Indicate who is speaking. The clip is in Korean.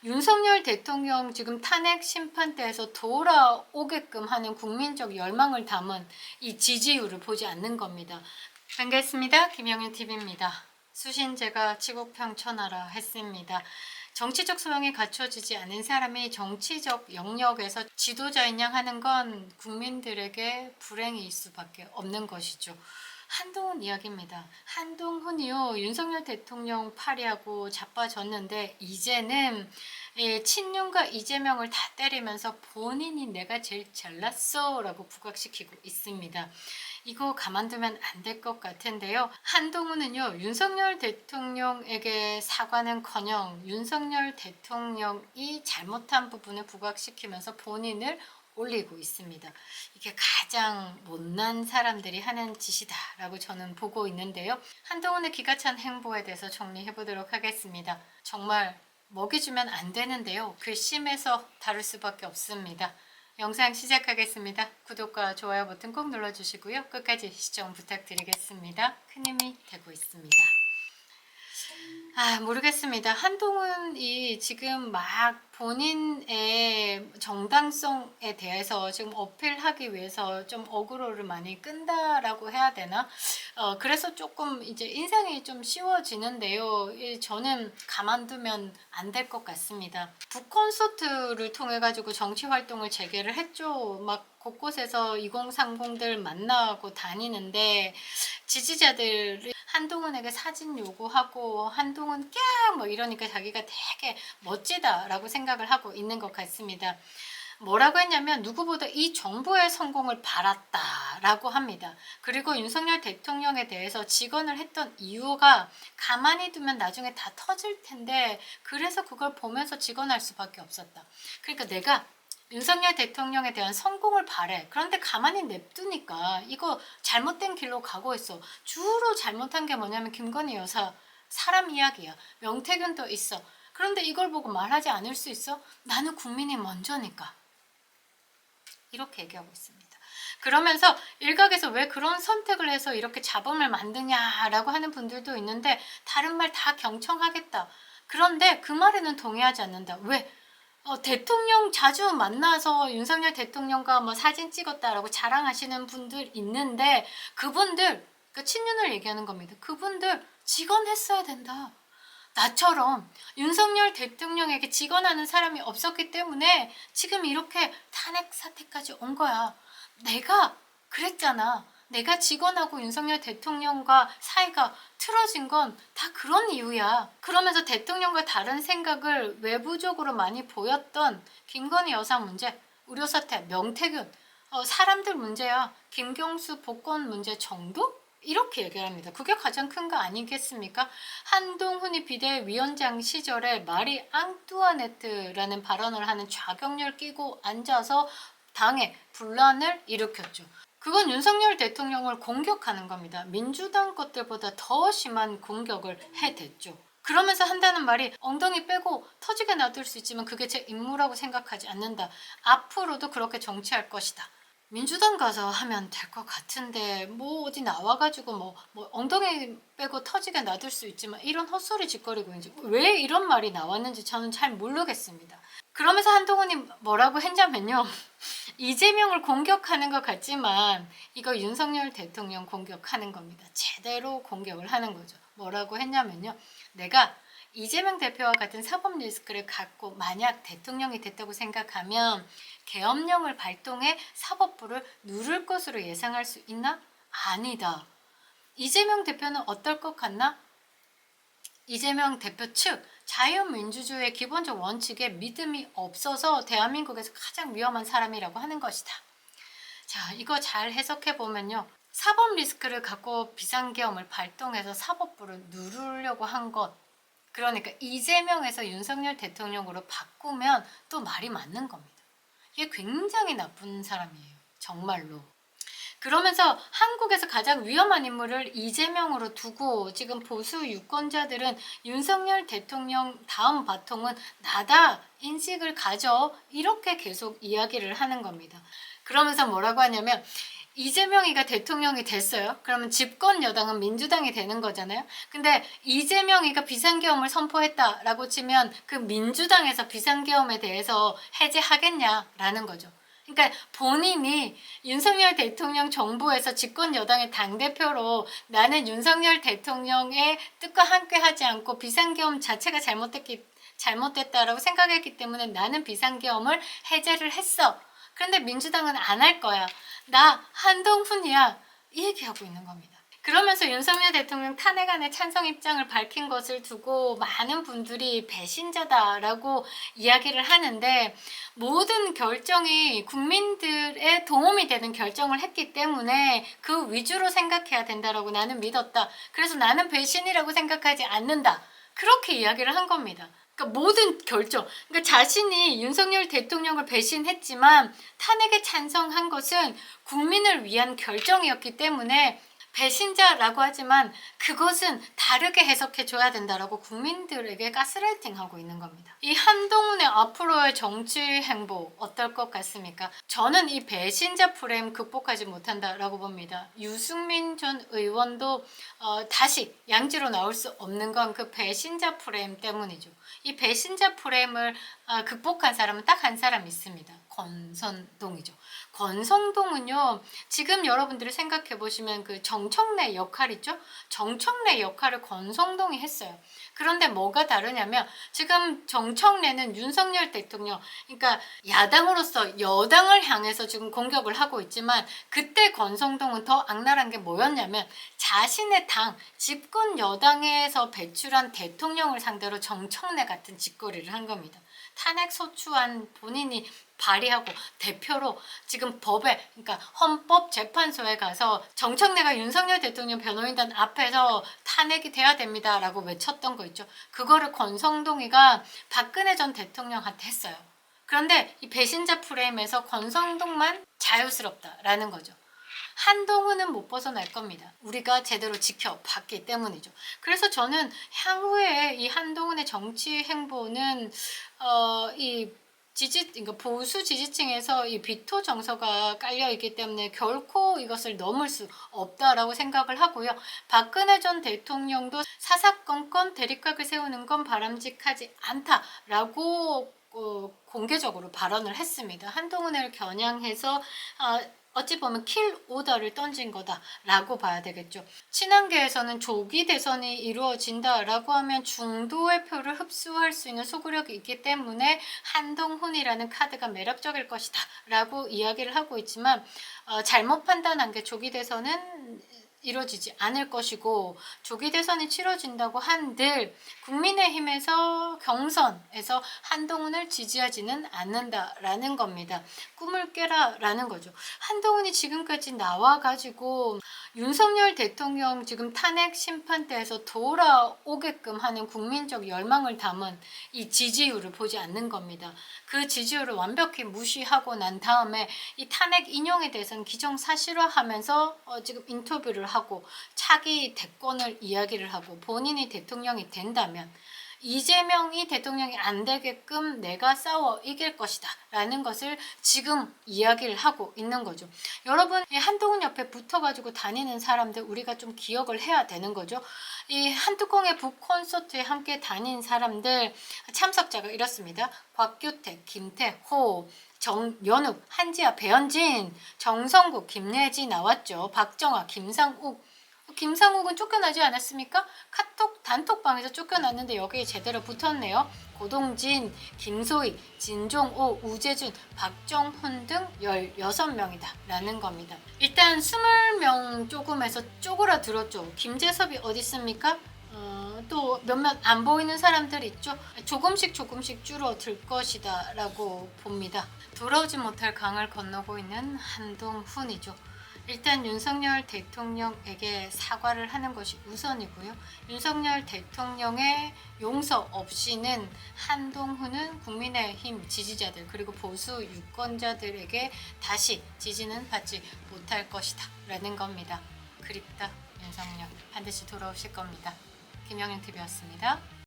Speaker 1: 윤석열 대통령 지금 탄핵 심판대에서 돌아오게끔 하는 국민적 열망을 담은 이 지지율을 보지 않는 겁니다. 반갑습니다. 김영윤 TV입니다. 수신제가 치국평천하라 했습니다. 정치적 소양이 갖춰지지 않은 사람이 정치적 영역에서 지도자인 양 하는 건 국민들에게 불행일 수밖에 없는 것이죠. 한동훈 이야기입니다. 한동훈이요, 윤석열 대통령 파리하고 자빠졌는데 이제는 친윤과 이재명을 다 때리면서 본인이 내가 제일 잘났어 라고 부각시키고 있습니다. 이거 가만두면 안 될 것 같은데요. 한동훈은요, 윤석열 대통령에게 사과는커녕 윤석열 대통령이 잘못한 부분을 부각시키면서 본인을 올리고 있습니다. 이게 가장 못난 사람들이 하는 짓이다라고 저는 보고 있는데요. 한동훈의 기가 찬 행보에 대해서 정리해 보도록 하겠습니다. 정말 먹이 주면 안 되는데요. 괘씸해서 다룰 수밖에 없습니다. 영상 시작하겠습니다. 구독과 좋아요 버튼 꼭 눌러주시고요. 끝까지 시청 부탁드리겠습니다. 큰 힘이 되고 있습니다. 모르겠습니다. 한동훈이 지금 막 본인의 정당성에 대해서 지금 어필하기 위해서 좀 어그로를 많이 끈다라고 해야 되나? 그래서 조금 이제 인상이 좀 쉬워지는데요. 저는 가만두면 안 될 것 같습니다. 북콘서트를 통해 가지고 정치 활동을 재개를 했죠. 막 곳곳에서 2030들 만나고 다니는데 지지자들이 한동훈에게 사진 요구하고 한동훈 깍 뭐 이러니까 자기가 되게 멋지다라고 생각을 하고 있는 것 같습니다. 뭐라고 했냐면 누구보다 이 정부의 성공을 바랐다라고 합니다. 그리고 윤석열 대통령에 대해서 직언을 했던 이유가 가만히 두면 나중에 다 터질 텐데 그래서 그걸 보면서 직언할 수밖에 없었다. 그러니까 내가 윤석열 대통령에 대한 성공을 바래. 그런데 가만히 냅두니까 이거 잘못된 길로 가고 있어. 주로 잘못한 게 뭐냐면 김건희 여사 사람 이야기야. 명태균도 있어. 그런데 이걸 보고 말하지 않을 수 있어? 나는 국민이 먼저니까. 이렇게 얘기하고 있습니다. 그러면서 일각에서 왜 그런 선택을 해서 이렇게 잡음을 만드냐라고 하는 분들도 있는데 다른 말 다 경청하겠다. 그런데 그 말에는 동의하지 않는다. 왜? 대통령 자주 만나서 윤석열 대통령과 뭐 사진 찍었다라고 자랑하시는 분들 있는데 그분들, 그 친윤을 얘기하는 겁니다. 그분들 직언했어야 된다. 나처럼 윤석열 대통령에게 직언하는 사람이 없었기 때문에 지금 이렇게 탄핵 사태까지 온 거야. 내가 그랬잖아. 내가 직언하고 윤석열 대통령과 사이가 틀어진 건 다 그런 이유야. 그러면서 대통령과 다른 생각을 외부적으로 많이 보였던 김건희 여사 문제, 의료사태, 명태균, 사람들 문제야. 김경수 복권 문제 정도? 이렇게 얘기를 합니다. 그게 가장 큰 거 아니겠습니까? 한동훈이 비대위원장 시절에 마리 앙뚜아네트라는 발언을 하는 좌경렬 끼고 앉아서 당에 분란을 일으켰죠. 그건 윤석열 대통령을 공격하는 겁니다. 민주당 것들보다 더 심한 공격을 해댔죠. 그러면서 한다는 말이 엉덩이 빼고 터지게 놔둘 수 있지만 그게 제 임무라고 생각하지 않는다. 앞으로도 그렇게 정치할 것이다. 민주당 가서 하면 될 것 같은데 뭐 어디 나와가지고 뭐 엉덩이 빼고 터지게 놔둘 수 있지만 이런 헛소리 짓거리고 있는지 왜 이런 말이 나왔는지 저는 잘 모르겠습니다. 그러면서 한동훈이 뭐라고 했냐면요. 이재명을 공격하는 것 같지만 이거 윤석열 대통령 공격하는 겁니다. 제대로 공격을 하는 거죠. 뭐라고 했냐면요. 내가 이재명 대표와 같은 사법 리스크를 갖고 만약 대통령이 됐다고 생각하면 계엄령을 발동해 사법부를 누를 것으로 예상할 수 있나? 아니다. 이재명 대표는 어떨 것 같나? 이재명 대표 측 자유민주주의의 기본적 원칙에 믿음이 없어서 대한민국에서 가장 위험한 사람이라고 하는 것이다. 자, 이거 잘 해석해 보면요. 사법 리스크를 갖고 비상계엄을 발동해서 사법부를 누르려고 한 것, 그러니까 이재명에서 윤석열 대통령으로 바꾸면 또 말이 맞는 겁니다. 이게 굉장히 나쁜 사람이에요. 정말로. 그러면서 한국에서 가장 위험한 인물을 이재명으로 두고 지금 보수 유권자들은 윤석열 대통령 다음 바통은 나다 인식을 가져 이렇게 계속 이야기를 하는 겁니다. 그러면서 뭐라고 하냐면 이재명이가 대통령이 됐어요. 그러면 집권 여당은 민주당이 되는 거잖아요. 근데 이재명이가 비상계엄을 선포했다라고 치면 그 민주당에서 비상계엄에 대해서 해제하겠냐라는 거죠. 그러니까 본인이 윤석열 대통령 정부에서 집권 여당의 당대표로 나는 윤석열 대통령의 뜻과 함께 하지 않고 비상계엄 자체가 잘못됐다라고 생각했기 때문에 나는 비상계엄을 해제를 했어. 그런데 민주당은 안 할 거야. 나 한동훈이야. 이 얘기하고 있는 겁니다. 그러면서 윤석열 대통령 탄핵안에 찬성 입장을 밝힌 것을 두고 많은 분들이 배신자다라고 이야기를 하는데, 모든 결정이 국민들의 도움이 되는 결정을 했기 때문에 그 위주로 생각해야 된다라고 나는 믿었다. 그래서 나는 배신이라고 생각하지 않는다. 그렇게 이야기를 한 겁니다. 그러니까 모든 결정, 그러니까 자신이 윤석열 대통령을 배신했지만 탄핵에 찬성한 것은 국민을 위한 결정이었기 때문에 배신자라고 하지만 그것은 다르게 해석해 줘야 된다라고 국민들에게 가스라이팅하고 있는 겁니다. 이 한동훈의 앞으로의 정치 행보 어떨 것 같습니까? 저는 이 배신자 프레임 극복하지 못한다라고 봅니다. 유승민 전 의원도 다시 양지로 나올 수 없는 건 그 배신자 프레임 때문이죠. 이 배신자 프레임을 극복한 사람은 딱 한 사람 있습니다. 권선동이죠. 권성동은요, 지금 여러분들이 생각해 보시면 그 정청래 역할 있죠? 정청래 역할을 권성동이 했어요. 그런데 뭐가 다르냐면, 지금 정청래는 윤석열 대통령, 그러니까 야당으로서 여당을 향해서 지금 공격을 하고 있지만, 그때 권성동은 더 악랄한 게 뭐였냐면, 자신의 당, 집권 여당에서 배출한 대통령을 상대로 정청래 같은 짓거리를 한 겁니다. 탄핵 소추안 본인이 발의하고 대표로 지금 법에, 그러니까 헌법재판소에 가서 정청래가 윤석열 대통령 변호인단 앞에서 탄핵이 돼야 됩니다라고 외쳤던 거 있죠. 그거를 권성동이가 박근혜 전 대통령한테 했어요. 그런데 이 배신자 프레임에서 권성동만 자유스럽다라는 거죠. 한동훈은 못 벗어날 겁니다. 우리가 제대로 지켜봤기 때문이죠. 그래서 저는 향후에 이 한동훈의 정치 행보는 이 그러니까 보수 지지층에서 이 비토 정서가 깔려 있기 때문에 결코 이것을 넘을 수 없다라고 생각을 하고요. 박근혜 전 대통령도 사사건건 대립각을 세우는 건 바람직하지 않다라고 공개적으로 발언을 했습니다. 한동훈을 겨냥해서 어찌 보면 킬 오더를 던진 거다라고 봐야 되겠죠. 친한계에서는 조기 대선이 이루어진다라고 하면 중도의 표를 흡수할 수 있는 소구력이 있기 때문에 한동훈이라는 카드가 매력적일 것이다 라고 이야기를 하고 있지만, 잘못 판단한 게 조기 대선은 이루어지지 않을 것이고, 조기 대선이 치러진다고 한들 국민의힘에서 경선에서 한동훈을 지지하지는 않는다라는 겁니다. 꿈을 깨라라는 거죠. 한동훈이 지금까지 나와가지고 윤석열 대통령 지금 탄핵 심판대에서 돌아오게끔 하는 국민적 열망을 담은 이 지지율을 보지 않는 겁니다. 그 지지율을 완벽히 무시하고 난 다음에 이 탄핵 인용에 대해서는 기정사실화하면서 지금 인터뷰를 하고 차기 대권을 이야기를 하고, 본인이 대통령이 된다면 이재명이 대통령이 안 되게끔 내가 싸워 이길 것이다 라는 것을 지금 이야기를 하고 있는 거죠. 여러분, 이 한동훈 옆에 붙어가지고 다니는 사람들 우리가 좀 기억을 해야 되는 거죠. 이 한뚜껑의 북 콘서트에 함께 다닌 사람들 참석자가 이렇습니다. 곽규택, 김태호, 정연욱, 한지아, 배현진, 정성국, 김예지 나왔죠. 박정아, 김상욱. 김상욱은 쫓겨나지 않았습니까? 카톡 단톡방에서 쫓겨났는데 여기에 제대로 붙었네요. 고동진, 김소희, 진종호, 우재준, 박정훈 등 16명이다 라는 겁니다. 일단 20명 조금에서 쪼그라들었죠. 김재섭이 어디 있습니까? 또 몇몇 안 보이는 사람들 있죠. 조금씩 줄어들 것이다 라고 봅니다. 돌아오지 못할 강을 건너고 있는 한동훈이죠. 일단 윤석열 대통령에게 사과를 하는 것이 우선이고요. 윤석열 대통령의 용서 없이는 한동훈은 국민의힘 지지자들 그리고 보수 유권자들에게 다시 지지는 받지 못할 것이다 라는 겁니다. 그립다 윤석열, 반드시 돌아오실 겁니다. 김영현TV였습니다.